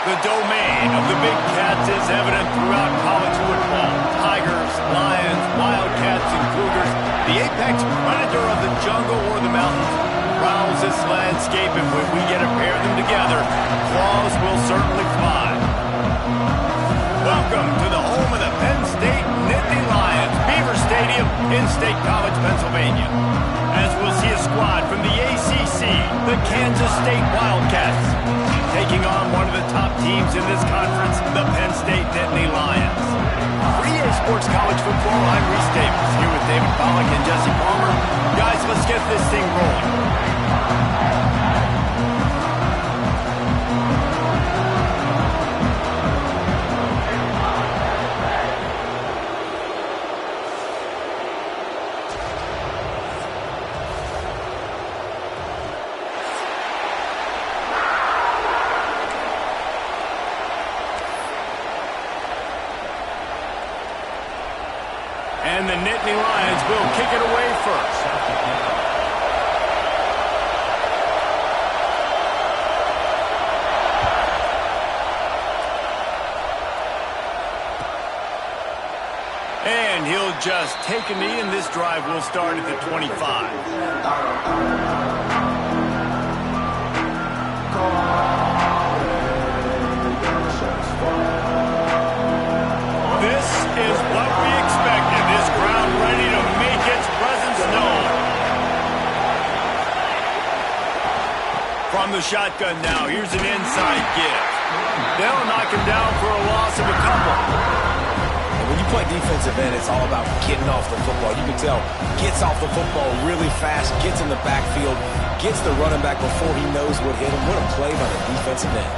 The domain of the big cats is evident throughout college football. Tigers, lions, wildcats, and cougars. The apex predator of the jungle or the mountains prowls this landscape, and when we get to pair them together, claws will certainly fly. Welcome to the home of the Penn State Nittany Lions, Beaver Stadium in State College, Pennsylvania. As we'll see a squad from the ACC, the Kansas State Wildcats, taking on one of the top teams in this conference, the Penn State Nittany Lions. For EA Sports College Football, I'm Reese Davis, here with David Pollack and Jesse Palmer. Guys, let's get this thing rolling. And the Nittany Lions will kick it away first. And he'll just take a knee, and this drive will start at the 25. This is what we expected. This crowd ready to make its presence known. From the shotgun now, here's an inside give. They'll knock him down for a loss of a couple. When you play defensive end, it's all about getting off the football. You can tell, gets off the football really fast, gets in the backfield, gets the running back before he knows what hit him. What a play by the defensive end.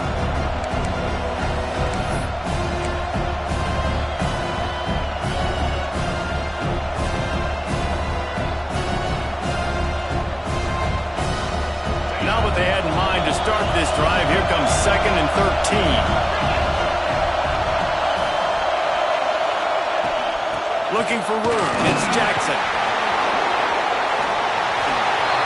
Not what they had in mind to start this drive. Here comes 2nd and 13. Looking for room. It's Jackson.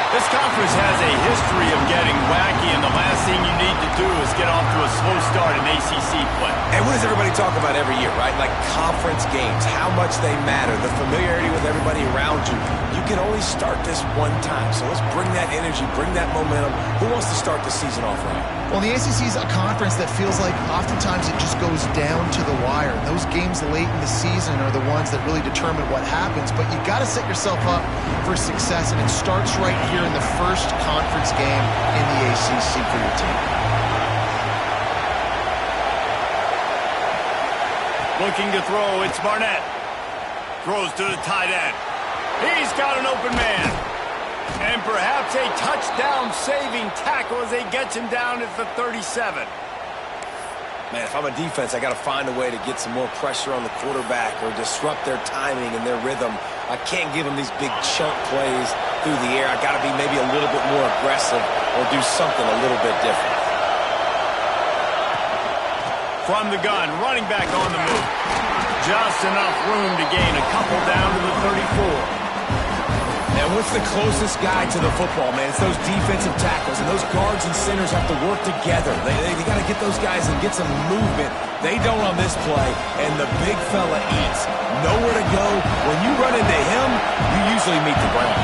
This conference has a history of getting wacky, and the last thing you need to do is get off to a slow start in ACC play. And what does everybody talk about every year, right? Like conference games, how much they matter, the familiarity with everybody around you. You can only start this one time, so let's bring that energy, bring that momentum. Who wants to start the season off right? Well, the ACC is a conference that feels like oftentimes it just goes down to the wire. Those games late in the season are the ones that really determine what happens, but you got to set yourself up for success, and it starts right here in the first conference game in the ACC for your team. Looking to throw, it's Barnett. Throws to the tight end. He's got an open man. And perhaps a touchdown-saving tackle as they get him down at the 37. Man, if I'm a defense, I got to find a way to get some more pressure on the quarterback or disrupt their timing and their rhythm. I can't give them these big chunk plays through the air. I got to be maybe a little bit more aggressive or do something a little bit different. From the gun, running back on the move. Just enough room to gain a couple down to the 34. And what's the closest guy to the football, man? It's those defensive tackles, and those guards and centers have to work together. They got to get those guys and get some movement. They don't on this play, and the big fella eats. Nowhere to go. When you run into him, you usually meet the ground.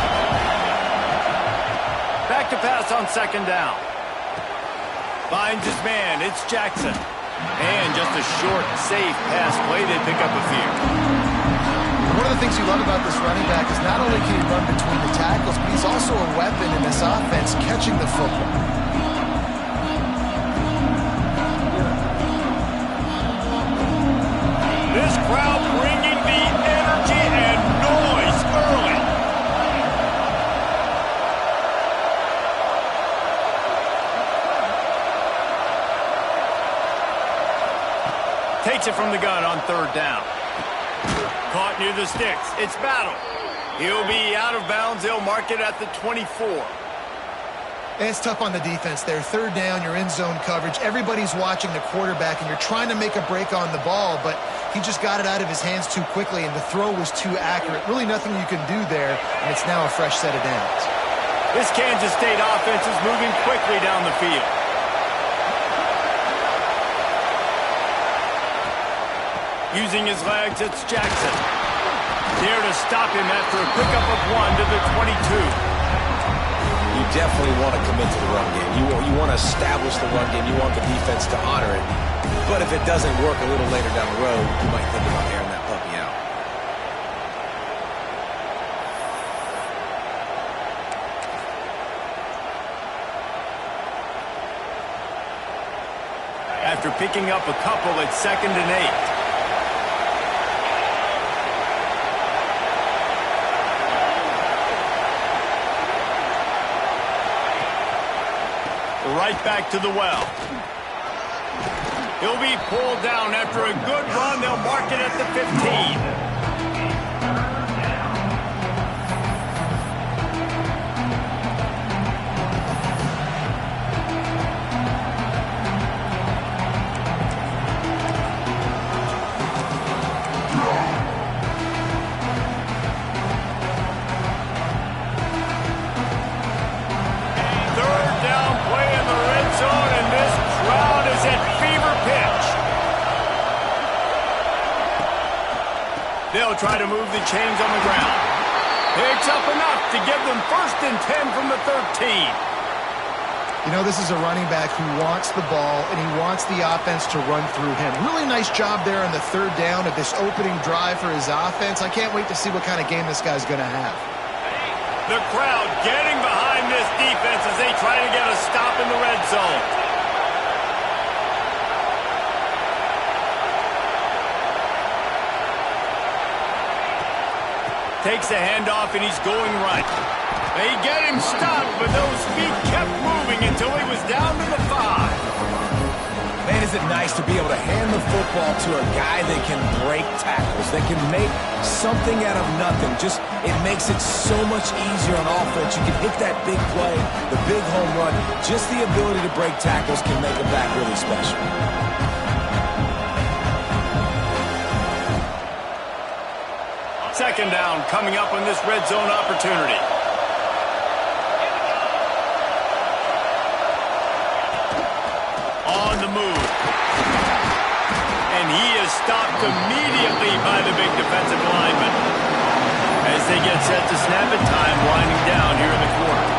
Back to pass on 2nd down. Finds his man. It's Jackson. And just a short, safe pass play. They pick up a few. One of the things you love about this running back is not only can he run between the tackles, but he's also a weapon in this offense, catching the football. This crowd bringing the energy and noise early. Takes it from the gun on 3rd down. Caught near the sticks. It's Battle. He'll be out of bounds. They'll mark it at the 24. It's tough on the defense there. 3rd down, you're in zone coverage. Everybody's watching the quarterback, and you're trying to make a break on the ball, but he just got it out of his hands too quickly, and the throw was too accurate. Really nothing you can do there, and it's now a fresh set of downs. This Kansas State offense is moving quickly down the field. Using his legs, it's Jackson. There to stop him after a pickup of 1 to the 22. You definitely want to commit to the run game. You want to establish the run game. You want the defense to honor it. But if it doesn't work a little later down the road, you might think about airing that puppy out. After picking up a couple, it's 2nd and 8. Right back to the well. He'll be pulled down after a good run. They'll mark it at the 15. They'll try to move the chains on the ground. Picks up enough to give them 1st and 10 from the 13. You know, this is a running back who wants the ball, and he wants the offense to run through him. Really nice job there on the 3rd down of this opening drive for his offense. I can't wait to see what kind of game this guy's going to have. The crowd getting behind this defense as they try to get a stop in the red zone. Takes the handoff, and he's going right. They get him stopped, but those feet kept moving until he was down to the 5. Man, is it nice to be able to hand the football to a guy that can break tackles, that can make something out of nothing. Just, it makes it so much easier on offense. You can hit that big play, the big home run. Just the ability to break tackles can make a back really special. 2nd down coming up on this red zone opportunity. On the move. And he is stopped immediately by the big defensive lineman. As they get set to snap it, time winding down here in the quarter.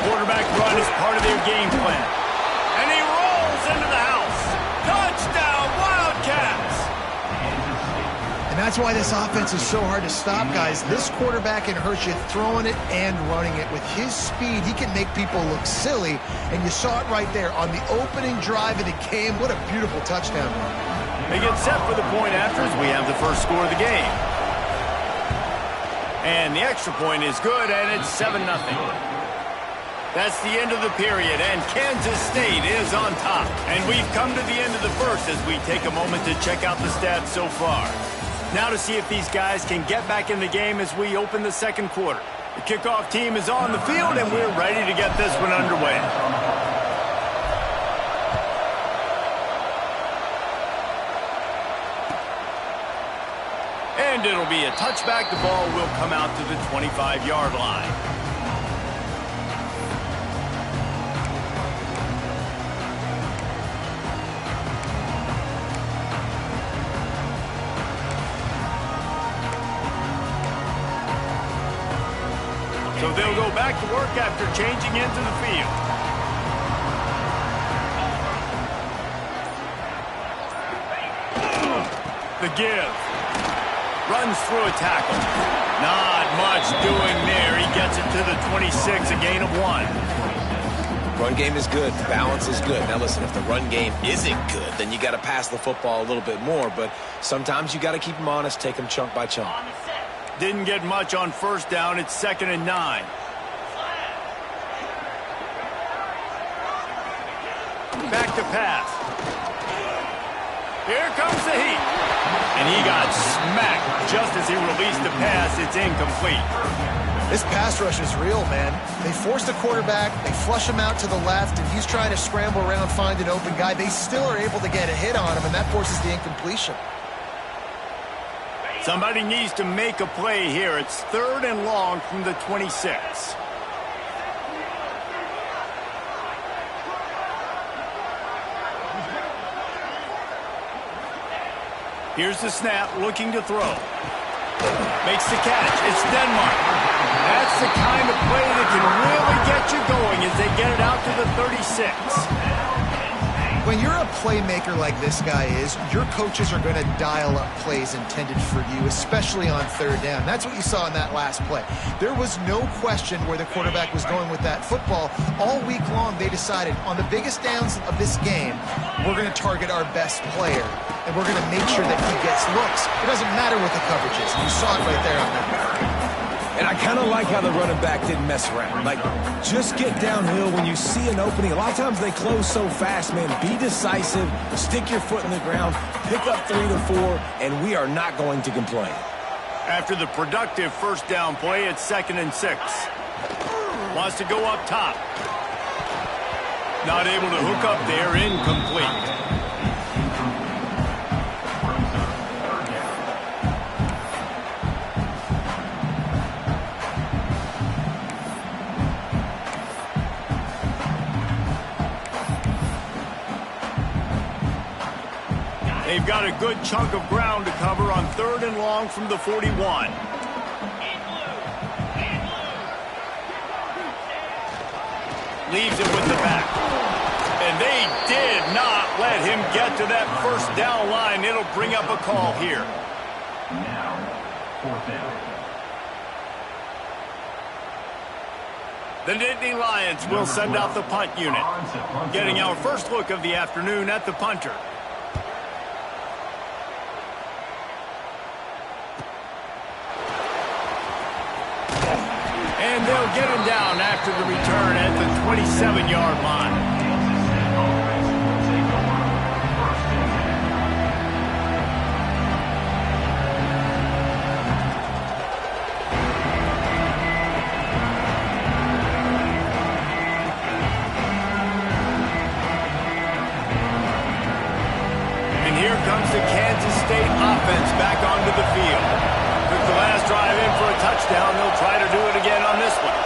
Quarterback run is part of their game plan. And he rolls into the house. Touchdown, Wildcats! And that's why this offense is so hard to stop, guys. This quarterback can hurt you throwing it and running it. With his speed, he can make people look silly. And you saw it right there on the opening drive of the game. What a beautiful touchdown. They get set for the point after as we have the first score of the game. And the extra point is good, and it's 7-0. That's the end of the period, and Kansas State is on top. And we've come to the end of the first as we take a moment to check out the stats so far. Now to see if these guys can get back in the game as we open the 2nd quarter. The kickoff team is on the field, and we're ready to get this one underway. And it'll be a touchback. The ball will come out to the 25-yard line. So they'll go back to work after changing into the field. The give. Runs through a tackle. Not much doing there. He gets it to the 26, a gain of 1. Run game is good. The balance is good. Now listen, if the run game isn't good, then you got to pass the football a little bit more. But sometimes you got to keep them honest, take them chunk by chunk. Didn't get much on 1st down. It's 2nd and 9. Back to pass. Here comes the heat. And he got smacked just as he released the pass. It's incomplete. This pass rush is real, man. They force the quarterback, they flush him out to the left, and he's trying to scramble around, find an open guy. They still are able to get a hit on him, and that forces the incompletion. Somebody needs to make a play here. It's 3rd and long from the 26. Here's the snap, looking to throw. Makes the catch. It's Denmark. That's the kind of play that can really get you going as they get it out to the 36. When you're a playmaker like this guy is, your coaches are going to dial up plays intended for you, especially on 3rd down. That's what you saw in that last play. There was no question where the quarterback was going with that football. All week long, they decided on the biggest downs of this game, we're going to target our best player, and we're going to make sure that he gets looks. It doesn't matter what the coverage is. You saw it right there on that. And I kind of like how the running back didn't mess around. Like, just get downhill when you see an opening. A lot of times they close so fast, man. Be decisive, stick your foot in the ground, pick up 3 to 4, and we are not going to complain. After the productive first down play, it's 2nd and 6. Wants to go up top. Not able to hook up there, incomplete. They've got a good chunk of ground to cover on 3rd and long from the 41. Leaves it with the back. And they did not let him get to that first down line. It'll bring up a call here. Now, 4th down. The Nittany Lions will send out the punt unit. Getting our first look of the afternoon at the punter. And they'll get him down after the return at the 27-yard line. And here comes the Kansas State offense back onto the field. Took the last drive in for a touchdown. They'll try to do it again on this one.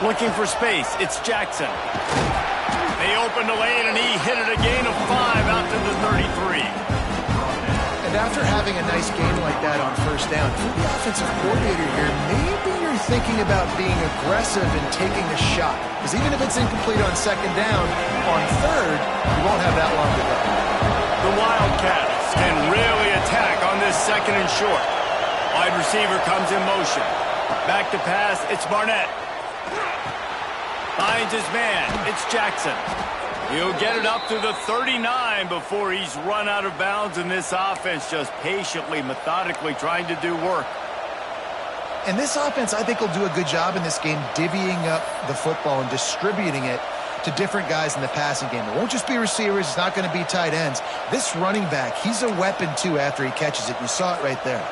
Looking for space. It's Jackson. They opened a lane, and he hit it a gain of 5 out to the 33. And after having a nice game like that on 1st down, if you're the offensive coordinator here, maybe you're thinking about being aggressive and taking a shot. Because even if it's incomplete on 2nd down, on 3rd, you won't have that long to go. The Wildcats can really attack on this 2nd and short. Wide receiver comes in motion. Back to pass, it's Barnett. Finds his man, it's Jackson. He'll get it up to the 39 before he's run out of bounds, and this offense just patiently, methodically trying to do work. And this offense, I think, will do a good job in this game divvying up the football and distributing it to different guys in the passing game. It won't just be receivers. It's not going to be tight ends. This running back, he's a weapon, too, after he catches it. You saw it right there.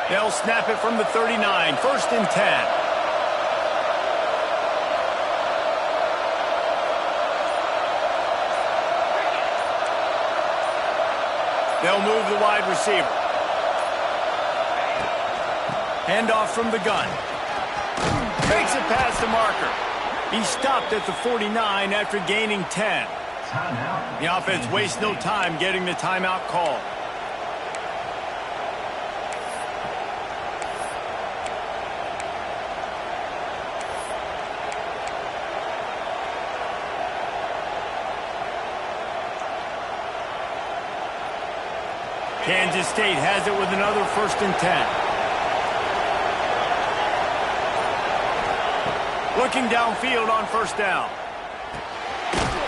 They'll snap it from the 39. 1st and 10. They'll move the wide receiver. Handoff from the gun. Makes it past the marker. He stopped at the 49 after gaining 10. Timeout. The offense wastes no time getting the timeout call. Kansas State has it with another 1st and 10. Looking downfield on 1st down.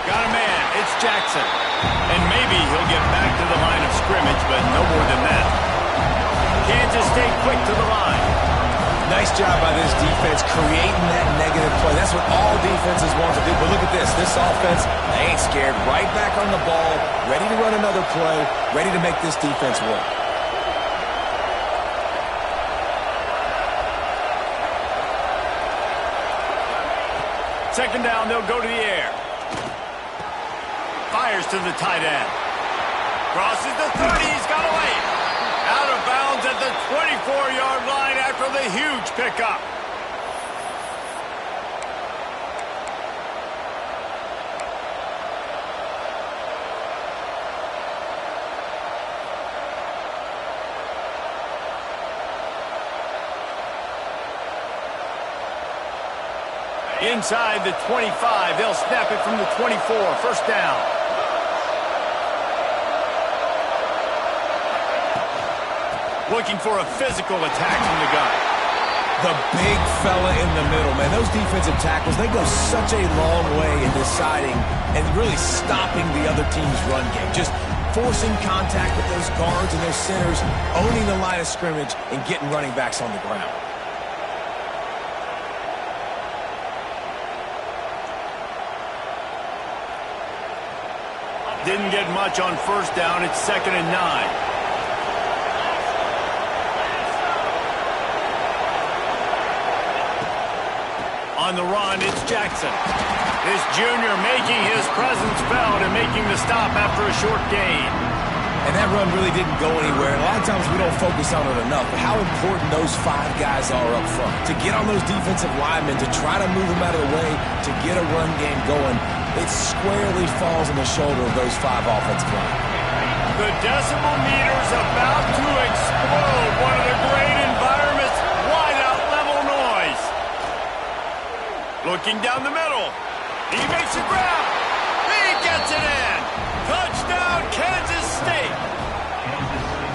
Got a man. It's Jackson. And maybe he'll get back to the line of scrimmage, but no more than that. Kansas State quick to the line. Nice job by this defense creating that negative play. That's what all defenses want to do. But look at this. This offense, they ain't scared. Right back on the ball, ready to run another play, ready to make this defense work. Second down, they'll go to the air. Fires to the tight end. Crosses the 30, he's got away. Out of bounds at the 24-yard line after the huge pickup. Inside the 25, they'll snap it from the 24, first down. Looking for a physical attack from the gun. The big fella in the middle, man. Those defensive tackles, they go such a long way in deciding and really stopping the other team's run game. Just forcing contact with those guards and those centers, owning the line of scrimmage, and getting running backs on the ground. Didn't get much on first down. It's 2nd and 9. On the run, it's Jackson. This junior making his presence felt and making the stop after a short gain. And that run really didn't go anywhere. A lot of times we don't focus on it enough, but how important those 5 guys are up front. To get on those defensive linemen, to try to move them out of the way, to get a run game going, it squarely falls on the shoulder of those 5 offensive linemen. The decimal meter's about to explode. One of the great environments, wide out level noise. Looking down the middle. He makes a grab. He gets it in. Touchdown, Kansas State.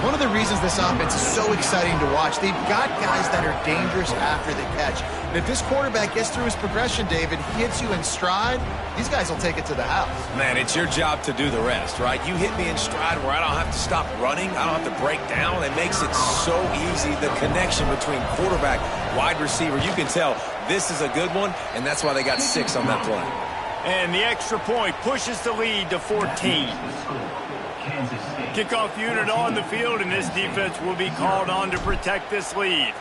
One of the reasons this offense is so exciting to watch, they've got guys that are dangerous after the catch. And if this quarterback gets through his progression, David, hits you in stride, these guys will take it to the house. Man, it's your job to do the rest, right? You hit me in stride where I don't have to stop running. I don't have to break down. It makes it so easy. The connection between quarterback, wide receiver, you can tell this is a good one, and that's why they got 6 on that play. And the extra point pushes the lead to 14. Kickoff unit on the field, and this defense will be called on to protect this lead.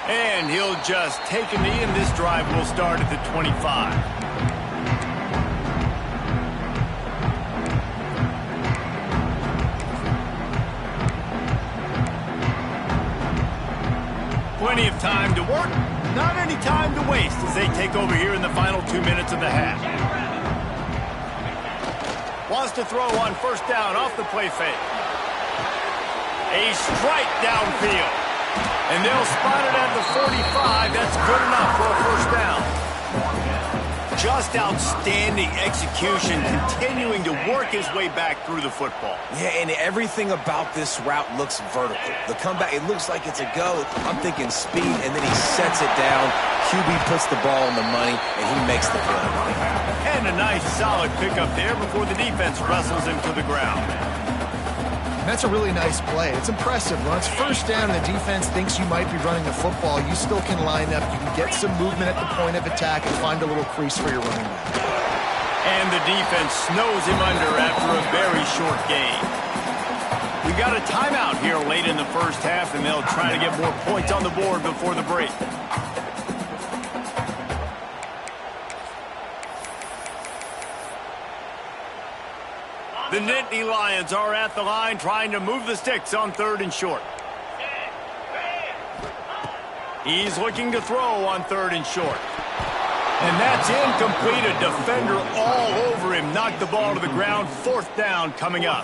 And he'll just take a knee, and this drive will start at the 25. Plenty of time to work, not any time to waste as they take over here in the final 2 minutes of the half. Wants to throw on first down off the play fake. A strike downfield. And they'll spot it at the 45. That's good enough for a first down. Just outstanding execution, continuing to work his way back through the football. Yeah, and everything about this route looks vertical. The comeback, it looks like it's a go. I'm thinking speed, and then he sets it down. QB puts the ball on the money, and he makes the play. And a nice, solid pickup there before the defense wrestles him to the ground. That's a really nice play. It's impressive. When it's first down and the defense thinks you might be running the football, you still can line up. You can get some movement at the point of attack and find a little crease for your running back. And the defense snows him under after a very short gain. We got a timeout here late in the first half, and they'll try to get more points on the board before the break. The Nittany Lions are at the line trying to move the sticks on 3rd and short. He's looking to throw on 3rd and short. And that's incomplete. A defender all over him. Knocked the ball to the ground. 4th down coming up.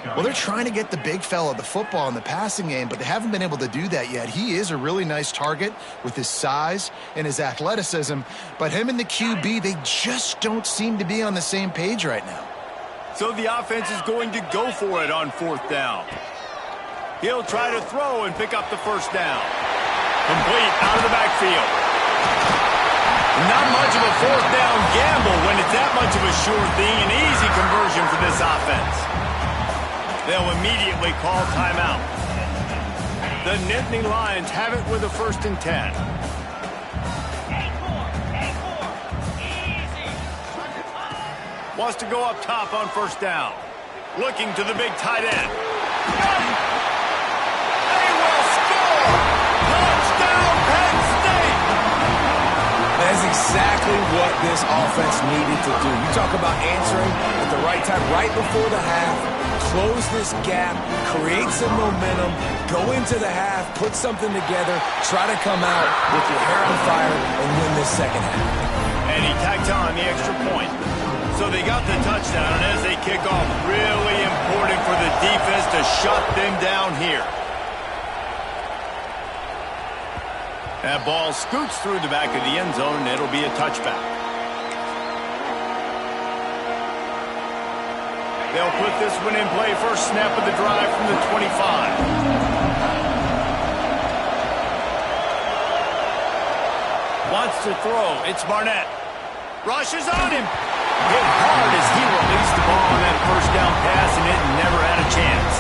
Well, they're trying to get the big fella the football in the passing game, but they haven't been able to do that yet. He is a really nice target with his size and his athleticism, but him and the QB, they just don't seem to be on the same page right now. So the offense is going to go for it on 4th down. He'll try to throw and pick up the first down. Complete out of the backfield. Not much of a 4th down gamble when it's that much of a sure thing. An easy conversion for this offense. They'll immediately call timeout. The Nittany Lions have it with a 1st and 10. Wants to go up top on 1st down. Looking to the big tight end. this offense needed to do. You talk about answering at the right time, right before the half, close this gap, create some momentum, go into the half, put something together, try to come out with your hair on fire and win this second half. And he tacked on the extra point. So they got the touchdown, and as they kick off, really important for the defense to shut them down here. That ball scoots through the back of the end zone, and it'll be a touchback. They'll put this one in play. First snap of the drive from the 25. Wants to throw. It's Barnett. Rushes on him. Hit hard as he released the ball on that first down pass, and it never had a chance.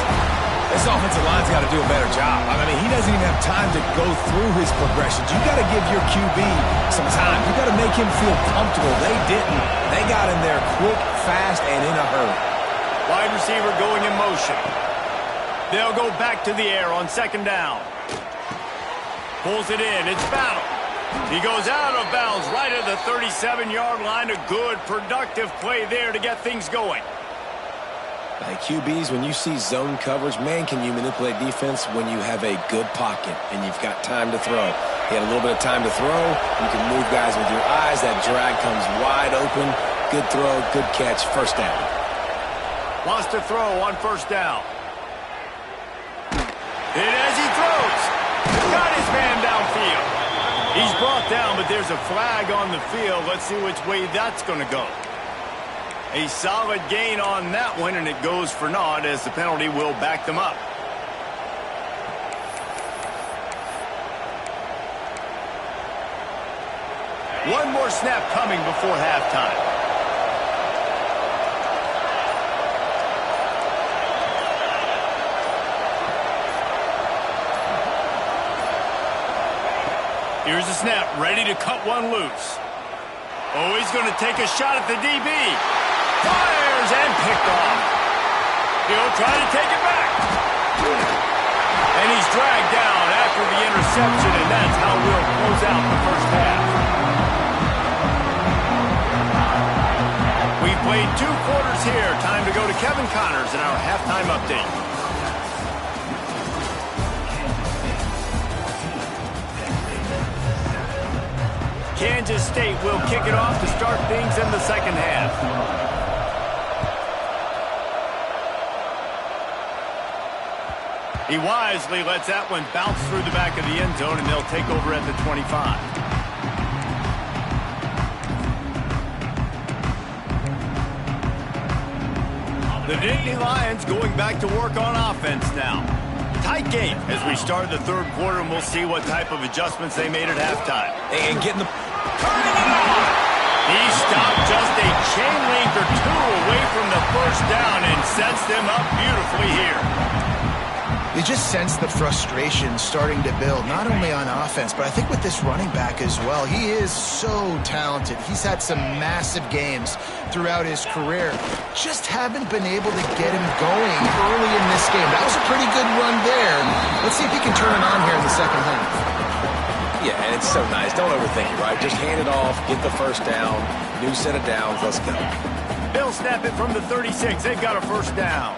This offensive line's got to do a better job. I mean, he doesn't even have time to go through his progressions. You got to give your QB some time. You got to make him feel comfortable. They didn't. They got in there quick, fast, and in a hurry. Wide receiver going in motion. They'll go back to the air on second down. Pulls it in. It's Battle. He goes out of bounds right at the 37-yard line. A good, productive play there to get things going. Like QBs, when you see zone coverage, man, can you manipulate defense when you have a good pocket and you've got time to throw. He had a little bit of time to throw. You can move guys with your eyes. That drag comes wide open. Good throw, good catch, first down. Wants to throw on first down. And as he throws, got his man downfield. He's brought down, but there's a flag on the field. Let's see which way that's going to go. A solid gain on that one, and it goes for naught as the penalty will back them up. One more snap coming before halftime. Here's a snap, ready to cut one loose. Oh, he's going to take a shot at the DB. Fires and picked off. He'll try to take it back. And he's dragged down after the interception, and that's how we'll close out the first half. We've played 2 quarters here. Time to go to Kevin Connors in our halftime update. Kansas State will kick it off to start things in the second half. He wisely lets that one bounce through the back of the end zone, and they'll take over at the 25. The Nittany Lions going back to work on offense now. Tight game as we start the third quarter, and we'll see what type of adjustments they made at halftime. And getting the... Turning it on! He stopped just a chain length or 2 away from the first down and sets them up beautifully here. You just sense the frustration starting to build, not only on offense, but I think with this running back as well. He is so talented. He's had some massive games throughout his career. Just haven't been able to get him going early in this game. That was a pretty good run there. Let's see if he can turn it on here in the second half. Yeah, and it's so nice. Don't overthink it, right? Just hand it off, get the first down, new set of downs, let's go. They'll snap it from the 36. They've got a first down.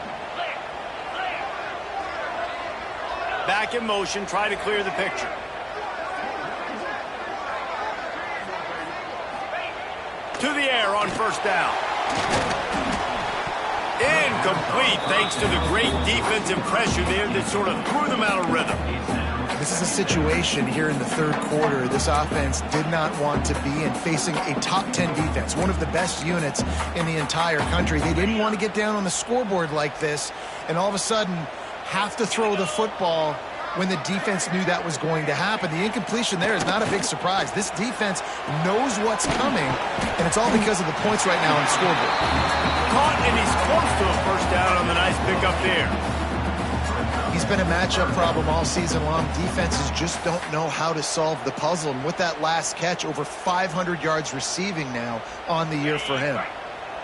Back in motion, try to clear the picture. To the air on first down. Incomplete thanks to the great defensive pressure there that sort of threw them out of rhythm. This is a situation here in the third quarter this offense did not want to be in, facing a top 10 defense, one of the best units in the entire country. They didn't want to get down on the scoreboard like this and all of a sudden have to throw the football when the defense knew that was going to happen. The incompletion there is not a big surprise. This defense knows what's coming, and it's all because of the points right now on the scoreboard. Caught, and he's close to a first down on the nice pickup there. He's been a matchup problem all season long. Defenses just don't know how to solve the puzzle. And with that last catch, over 500 yards receiving now on the year for him.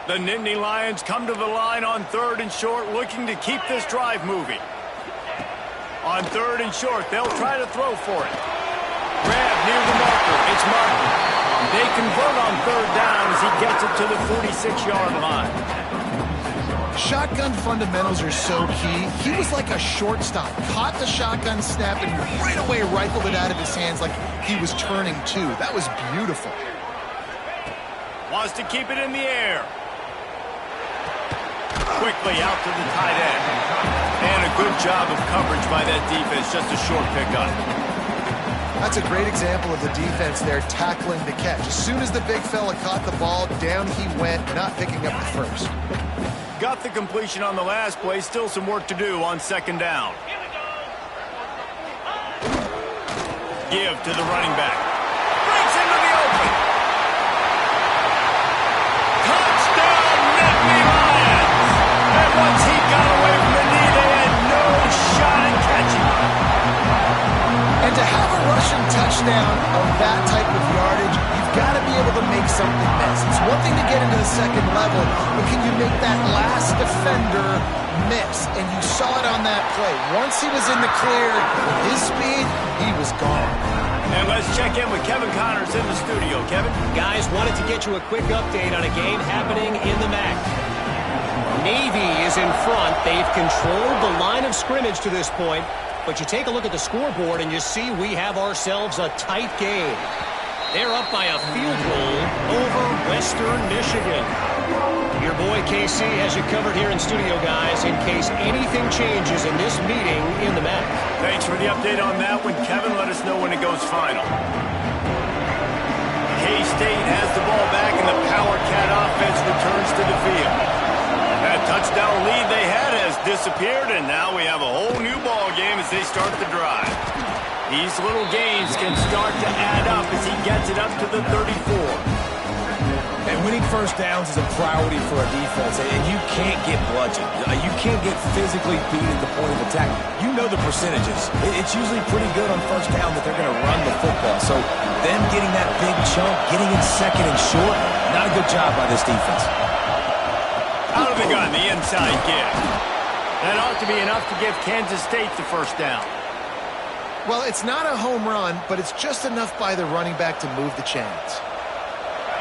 The Nittany Lions come to the line on 3rd and short, looking to keep this drive moving. On 3rd and short, they'll try to throw for it. Grab near the marker. It's Martin. They convert on third down as he gets it to the 46-yard line. Shotgun fundamentals are so key. He was like a shortstop. Caught the shotgun snap and right away rifled it out of his hands like he was turning two. That was beautiful. Wants to keep it in the air. Quickly out to the tight end. And a good job of coverage by that defense. Just a short pickup. That's a great example of the defense there tackling the catch. As soon as the big fella caught the ball, down he went, not picking up the first. Got the completion on the last play. Still some work to do on second down. Give to the running back. Breaks into the open. Touchdown, Nittany Lions! And once he got away from the knee, they had no shot at catching him. And to have a rushing touchdown of that type of yardage, you've got to be able to make something miss. It's one thing to get into the second level, but can you make that last defender miss? And you saw it on that play. Once he was in the clear, with his speed, he was gone. And let's check in with Kevin Connors in the studio. Kevin? Guys, wanted to get you a quick update on a game happening in the MAC. Navy is in front. They've controlled the line of scrimmage to this point. But you take a look at the scoreboard and you see we have ourselves a tight game. They're up by a field goal over Western Michigan. Your boy KC has you covered here in studio, guys, in case anything changes in this meeting in the MAC. Thanks for the update on that one, Kevin. Let us know when it goes final. K-State has the ball back and the Power Cat offense returns to the field. That touchdown lead they had has disappeared, and now we have a whole new ball game as they start the drive. These little gains can start to add up as he gets it up to the 34. And winning first downs is a priority for a defense, and you can't get bludgeoned. You can't get physically beat at the point of attack. You know the percentages. It's usually pretty good on first down that they're going to run the football. So them getting that big chunk, getting it second and short, not a good job by this defense. Out of the gun, the inside give. That ought to be enough to give Kansas State the first down. Well, it's not a home run, but it's just enough by the running back to move the chains.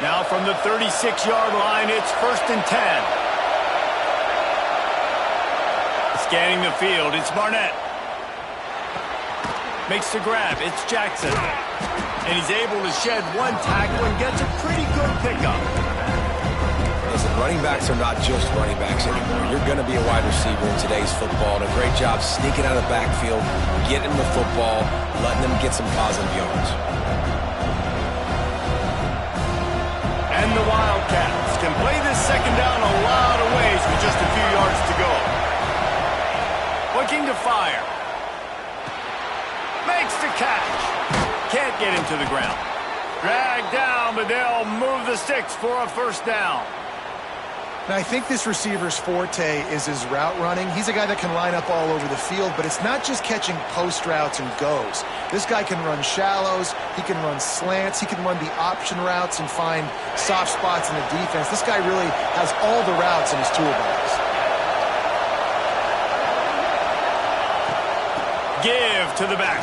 Now from the 36-yard line, it's 1st and 10. Scanning the field, it's Barnett. Makes the grab, it's Jackson. And he's able to shed one tackle and gets a pretty good pickup. Listen, running backs are not just running backs anymore. You're going to be a wide receiver in today's football, and a great job sneaking out of the backfield, getting them the football, letting them get some positive yards. And the Wildcats can play this second down a lot of ways with just a few yards to go. Looking to fire. Makes the catch. Can't get him to the ground. Dragged down, but they'll move the sticks for a first down. Now, I think this receiver's forte is his route running. He's a guy that can line up all over the field, but it's not just catching post routes and goes. This guy can run shallows, he can run slants, he can run the option routes and find soft spots in the defense. This guy really has all the routes in his toolbox. Give to the back.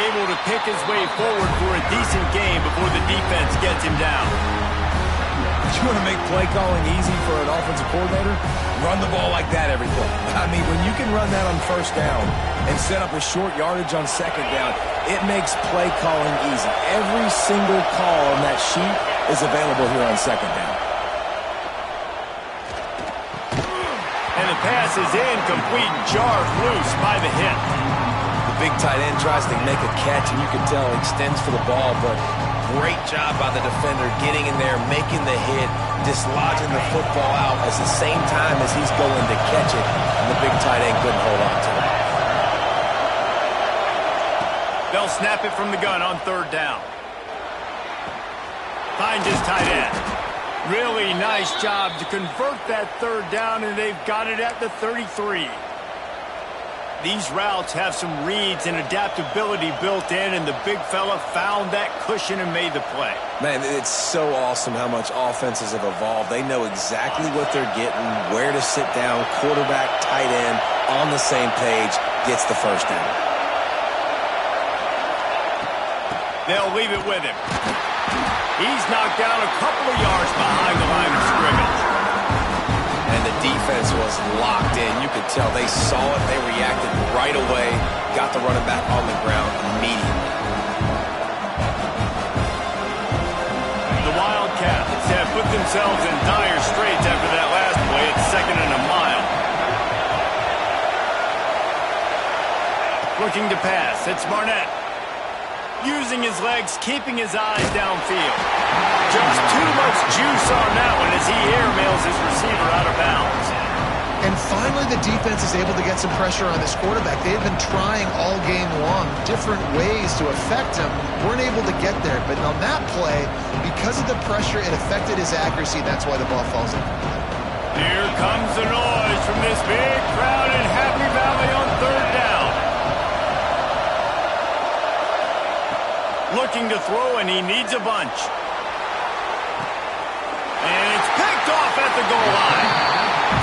Able to pick his way forward for a decent game before the defense gets him down. You want to make play calling easy for an offensive coordinator? Run the ball like that every play. I mean, when you can run that on first down and set up a short yardage on second down, it makes play calling easy. Every single call on that sheet is available here on second down. And the pass is incomplete, jarred loose by the hit. The big tight end tries to make a catch, and you can tell he extends for the ball, but great job by the defender getting in there, making the hit, dislodging the football out at the same time as he's going to catch it, and the big tight end couldn't hold on to it. They'll snap it from the gun on third down. Finds his tight end. Really nice job to convert that third down, and they've got it at the 33. These routes have some reads and adaptability built in, and the big fella found that cushion and made the play. Man, it's so awesome how much offenses have evolved. They know exactly what they're getting, where to sit down, quarterback, tight end, on the same page, gets the first down. They'll leave it with him. He's knocked down a couple of yards behind the line of scrimmage. And the defense was locked in. You could tell they saw it. They reacted right away. Got the running back on the ground immediately. The Wildcats have put themselves in dire straits after that last play at 2nd and a mile. Looking to pass. It's Barnett. Using his legs, keeping his eyes downfield. Just too much juice on that one as he airmails his receiver out of bounds. And finally, the defense is able to get some pressure on this quarterback. They had been trying all game long different ways to affect him. Weren't able to get there. But on that play, because of the pressure, it affected his accuracy. That's why the ball falls in. Here comes the noise from this big crowd in Happy Valley on 3rd down. Looking to throw, and he needs a bunch. And it's picked off at the goal line.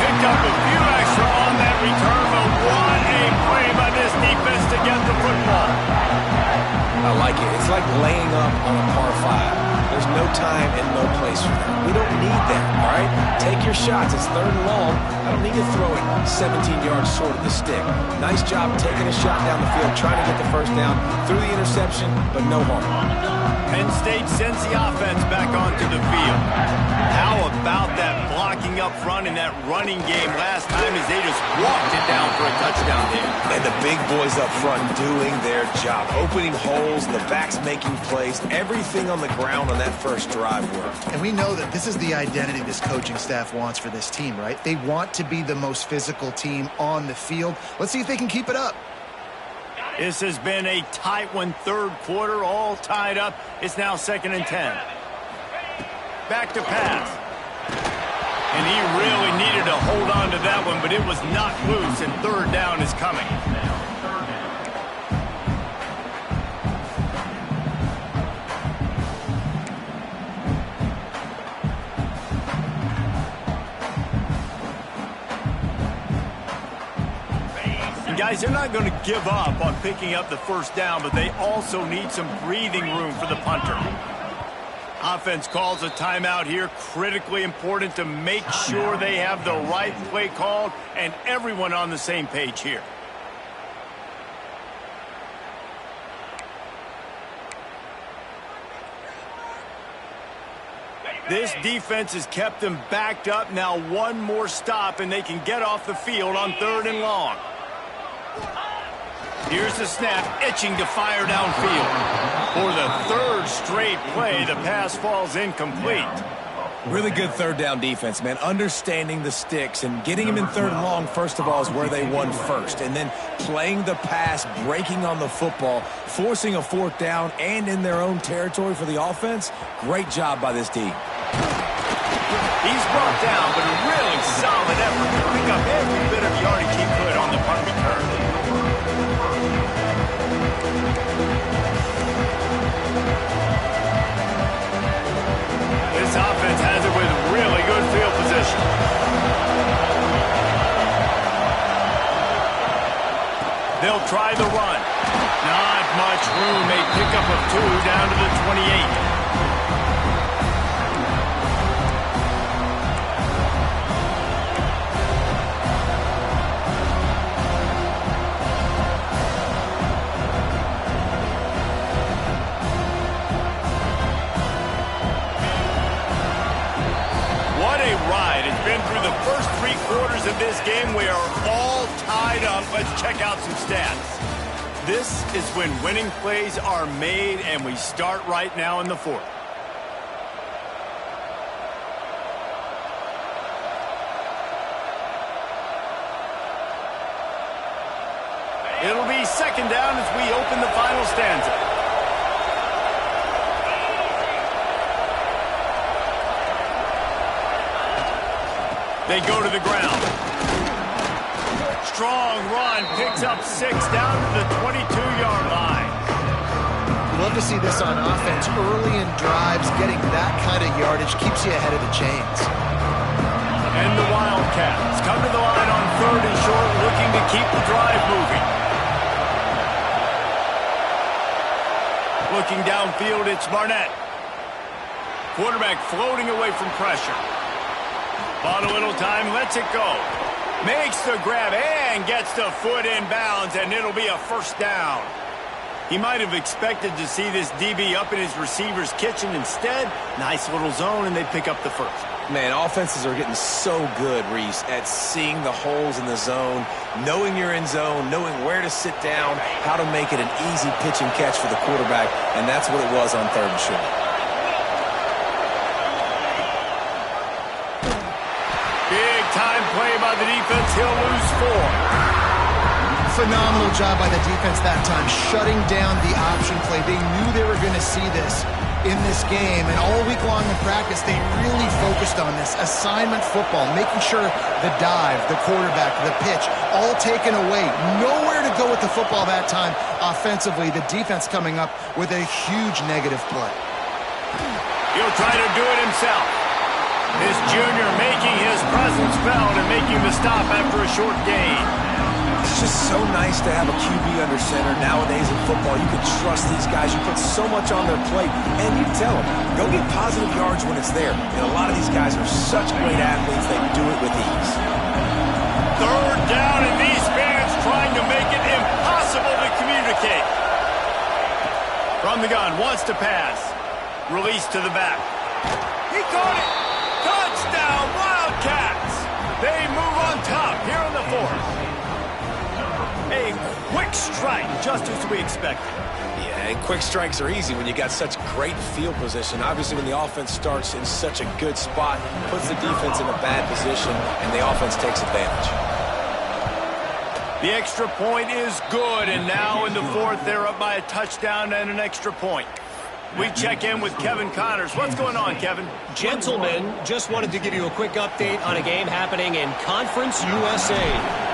Picked up a few extra on that return, but what a play by this defense to get the football. I like it. It's like laying up on a par 5. There's no time and no place for that. We don't need that, all right? Take your shots. It's 3rd and long. I don't need to throw it 17 yards short of the stick. Nice job taking a shot down the field, trying to get the first down, through the interception, but no harm. Penn State sends the offense back onto the field. How about that blocking up front in that running game last time as they just walked it down for a touchdown there. And the big boys up front doing their job, opening holes, the backs making plays, everything on the ground on that first drive worked. And we know that this is the identity this coaching staff wants for this team, right? They want to be the most physical team on the field. Let's see if they can keep it up. This has been a tight one, 3rd quarter, all tied up. It's now 2nd and 10. Back to pass. And he really needed to hold on to that one, but it was not loose, and 3rd down is coming. Guys, they're not going to give up on picking up the 1st down, but they also need some breathing room for the punter. Offense calls a timeout here. Critically important to make sure they have the right play called and everyone on the same page here. This defense has kept them backed up. Now one more stop and they can get off the field on 3rd and long. Here's the snap, itching to fire downfield. For the 3rd straight play, the pass falls incomplete. Really good 3rd down defense, man. Understanding the sticks and getting him in 3rd and long, first of all, is where they won first. And then playing the pass, breaking on the football, forcing a 4th down and in their own territory for the offense. Great job by this team. He's brought down, but a really solid effort to pick up every bit of yardage he could on the punt return. This offense has it with really good field position. They'll try the run. Not much room. A pickup of 2 down to the 28. Quarters of this game, we are all tied up. Let's check out some stats. This is when winning plays are made, and we start right now in the 4th. It'll be 2nd down as we open the final stanza. They go to the ground. Strong run, picks up 6 down to the 22-yard line. Love to see this on offense. Early in drives, getting that kind of yardage keeps you ahead of the chains. And the Wildcats come to the line on 3rd and short, looking to keep the drive moving. Looking downfield, it's Barnett. Quarterback floating away from pressure. Bought a little time, lets it go. Makes the grab and gets the foot in bounds, and it'll be a first down. He might have expected to see this DB up in his receiver's kitchen. Instead, nice little zone, and they pick up the first. Man, offenses are getting so good, Reese, at seeing the holes in the zone, knowing you're in zone, knowing where to sit down, how to make it an easy pitch and catch for the quarterback, and that's what it was on 3rd and short. Big time play by the defense. He'll lose 4. Phenomenal job by the defense that time, shutting down the option play. They knew they were going to see this in this game, and all week long in practice, they really focused on this assignment football, making sure the dive, the quarterback, the pitch, all taken away. Nowhere to go with the football that time offensively. The defense coming up with a huge negative play. He'll try to do it himself. This junior making his presence felt and making the stop after a short gain. It's just so nice to have a QB under center. Nowadays in football, you can trust these guys. You put so much on their plate, and you tell them, go get positive yards when it's there. And a lot of these guys are such great athletes, they do it with ease. 3rd down, and these fans trying to make it impossible to communicate. From the gun, wants to pass. Release to the back. He caught it! Touchdown, Wildcats! They move on top here in the 4th. A quick strike, just as we expected. Yeah, and quick strikes are easy when you got such great field position. Obviously, when the offense starts in such a good spot, puts the defense in a bad position, and the offense takes advantage. The extra point is good, and now in the 4th, they're up by a touchdown and an extra point. We check in with Kevin Connors. What's going on, Kevin? Gentlemen, just wanted to give you a quick update on a game happening in Conference USA.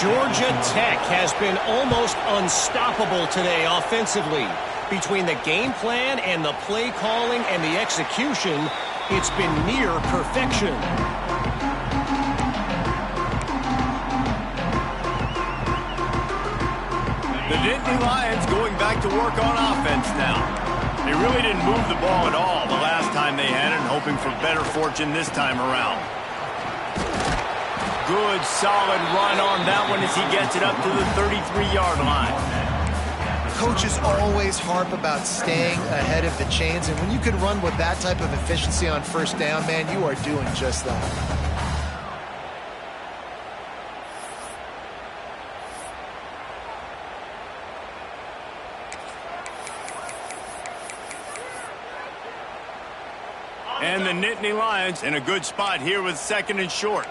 Georgia Tech has been almost unstoppable today offensively. Between the game plan and the play calling and the execution, it's been near perfection. The Nittany Lions going back to work on offense now. They really didn't move the ball at all the last time they had it, and hoping for better fortune this time around. Good, solid run on that one as he gets it up to the 33-yard line. Coaches always harp about staying ahead of the chains, and when you can run with that type of efficiency on 1st down, man, you are doing just that. And the Nittany Lions in a good spot here with 2nd and short.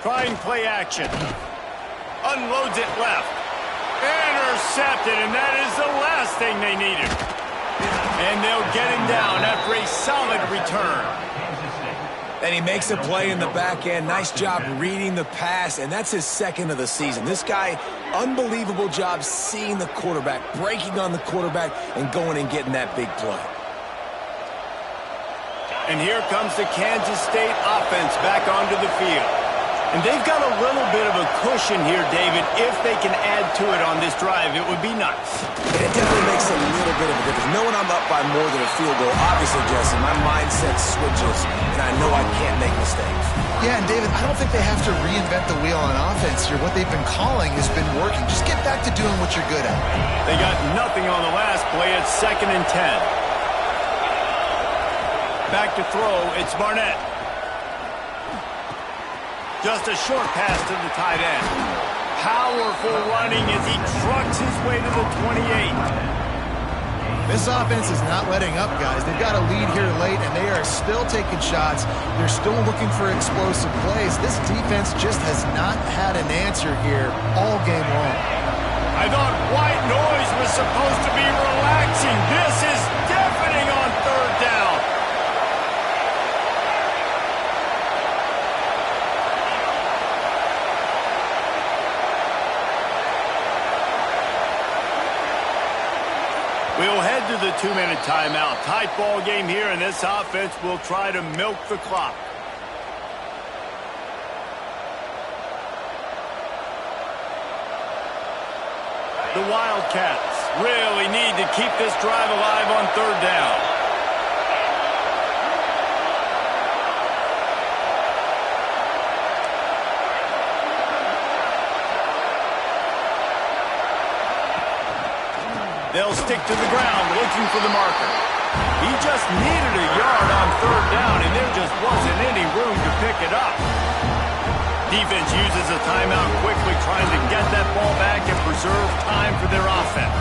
Trying play action. Unloads it left. Intercepted, and that is the last thing they needed. And they'll get him down after a solid return. And he makes a play in the back end. Nice job reading the pass, and that's his 2nd of the season. This guy, unbelievable job seeing the quarterback, breaking on the quarterback, and going and getting that big play. And here comes the Kansas State offense back onto the field. And they've got a little bit of a cushion here, David. If they can add to it on this drive, it would be nice. And it definitely makes a little bit of a difference. Knowing I'm up by more than a field goal, obviously, Jesse, my mindset switches, and I know I can't make mistakes. Yeah, and David, I don't think they have to reinvent the wheel on offense here. What they've been calling has been working. Just get back to doing what you're good at. They got nothing on the last play. It's 2nd and 10. Back to throw. It's Barnett. Just a short pass to the tight end. Powerful running as he trucks his way to the 28. This offense is not letting up, guys. They've got a lead here late, and they are still taking shots. They're still looking for explosive plays. This defense just has not had an answer here all game long. I thought white noise was supposed to be relaxing. This is deafening on 3rd down. We'll head to the 2-minute timeout. Tight ball game here, and this offense will try to milk the clock. The Wildcats really need to keep this drive alive on third down. They'll stick to the ground looking for the marker. He just needed a yard on third down, and there just wasn't any room to pick it up. Defense uses a timeout quickly, trying to get that ball back and preserve time for their offense.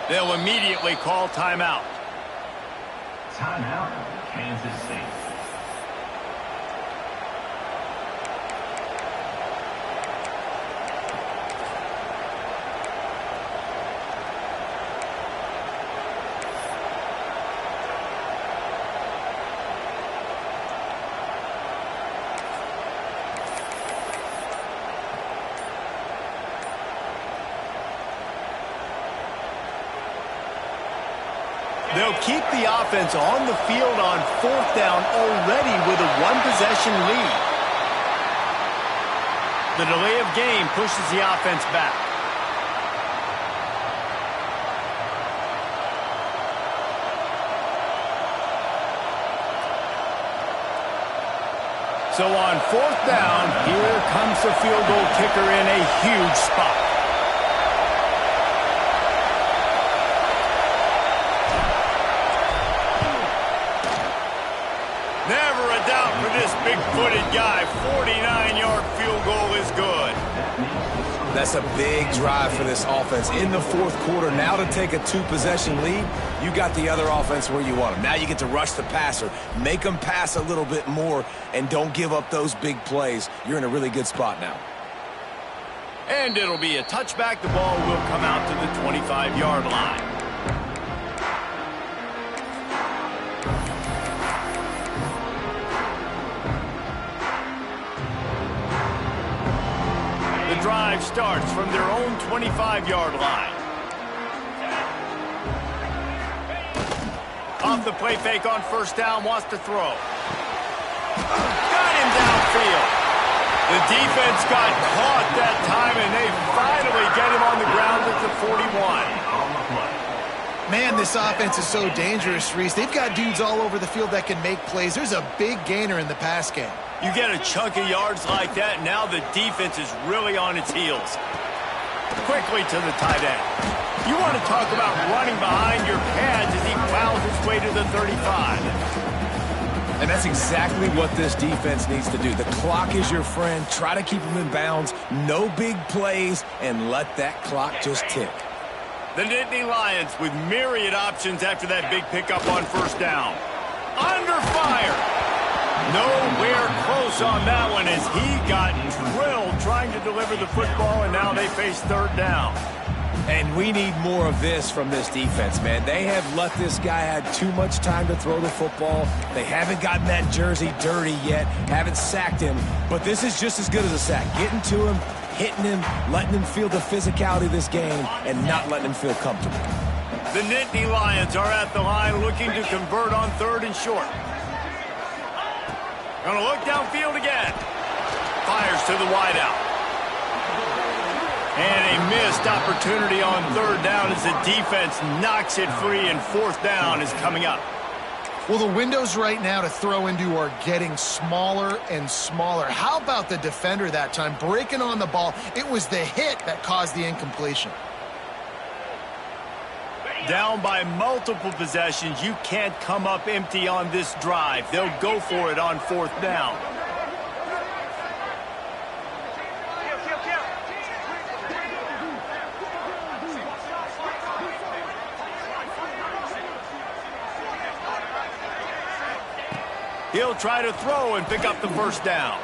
They'll immediately call timeout. Timeout, Kansas State. They'll keep the offense on the field on fourth down already with a one-possession lead. The delay of game pushes the offense back. So on fourth down, here comes the field goal kicker in a huge spot. Never a doubt for this big-footed guy. 49-yard field goal is good. That's a big drive for this offense in the fourth quarter. Now to take a two-possession lead, you got the other offense where you want them. Now you get to rush the passer, make them pass a little bit more, and don't give up those big plays. You're in a really good spot now. And it'll be a touchback. The ball will come out to the 25-yard line. The drive starts from their own 25-yard line. Off the play fake on first down, wants to throw. Got him downfield. The defense got caught that time, and they finally get him on the ground at the 41. Man, this offense is so dangerous, Reese. They've got dudes all over the field that can make plays. There's a big gainer in the pass game. You get a chunk of yards like that, now the defense is really on its heels. Quickly to the tight end. You want to talk about running behind your pads as he plows his way to the 35. And that's exactly what this defense needs to do. The clock is your friend. Try to keep them in bounds. No big plays, and let that clock just tick. The Nittany Lions with myriad options after that big pickup on first down. Under fire. Nowhere close on that one as he got drilled trying to deliver the football, and now they face third down. And we need more of this from this defense, man. They have let this guy have too much time to throw the football. They haven't gotten that jersey dirty yet, haven't sacked him. But this is just as good as a sack. Getting to him, hitting him, letting him feel the physicality of this game, and not letting him feel comfortable. The Nittany Lions are at the line looking to convert on third and short. Gonna look downfield again. Fires to the wideout. And a missed opportunity on third down as the defense knocks it free, and fourth down is coming up. Well, the windows right now to throw into are getting smaller and smaller. How about the defender that time breaking on the ball? It was the hit that caused the incompletion. Down by multiple possessions, you can't come up empty on this drive. They'll go for it on fourth down. He'll try to throw and pick up the first down.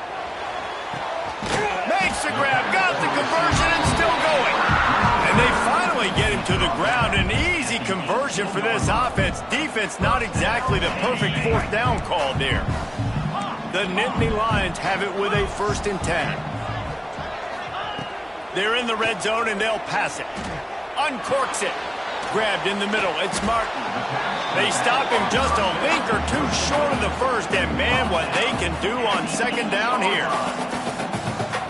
Makes the grab, got the conversion, and still going. And they finally get him to the ground. An easy conversion for this offense. Defense not exactly the perfect fourth down call there. The Nittany Lions have it with a 1st and 10. They're in the red zone, and they'll pass it. Uncorks it. Grabbed in the middle. It's Martin. They stop him just a link or two short of the first, and man, what they can do on 2nd down here.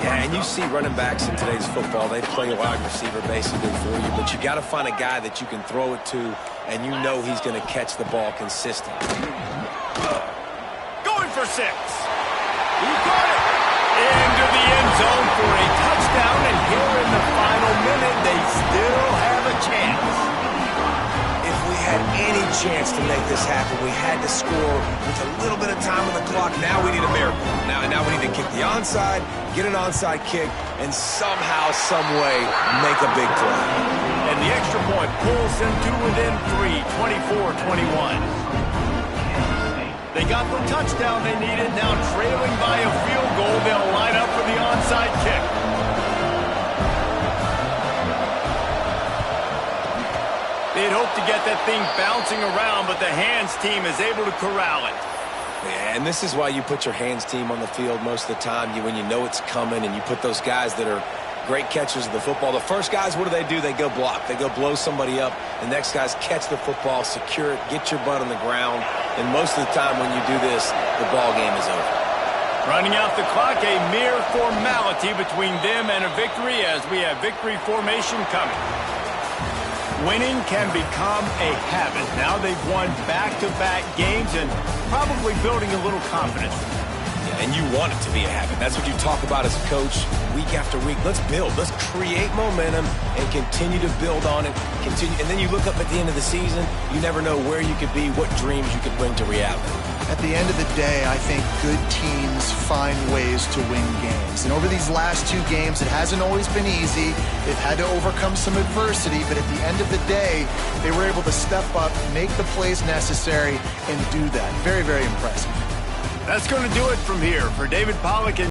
Yeah, and you see running backs in today's football, they play a wide receiver basically for you, but you got to find a guy that you can throw it to, and you know he's going to catch the ball consistently. Going for 6. He got it. Into the end zone for a touchdown, and here in the final minute, they still have a chance. If we had any chance to make this happen, we had to score with a little bit of time on the clock. Now we need a miracle. Now we need to kick the onside, get an onside kick, and somehow, some way, make a big play. And the extra point pulls them to within 3, 24-21. They got the touchdown they needed. Now trailing by a field goal, they'll line up for the onside kick. They'd hope to get that thing bouncing around, but the hands team is able to corral it. Yeah, and this is why you put your hands team on the field most of the time. When you know it's coming, and you put those guys that are great catchers of the football. The first guys, what do? They go block. They go blow somebody up. The next guys catch the football, secure it, get your butt on the ground. And most of the time when you do this, the ball game is over. Running out the clock, a mere formality between them and a victory as we have victory formation coming. Winning can become a habit. Now they've won back-to-back games and probably building a little confidence. And you want it to be a habit. That's what you talk about as a coach week after week. Let's build. Let's create momentum and continue to build on it. And then you look up at the end of the season, you never know where you could be, what dreams you could bring to reality. At the end of the day, I think good teams find ways to win games. And over these last 2 games, it hasn't always been easy. They've had to overcome some adversity, but at the end of the day, they were able to step up, make the plays necessary, and do that. Very, very impressive. That's going to do it from here. For David Pollack and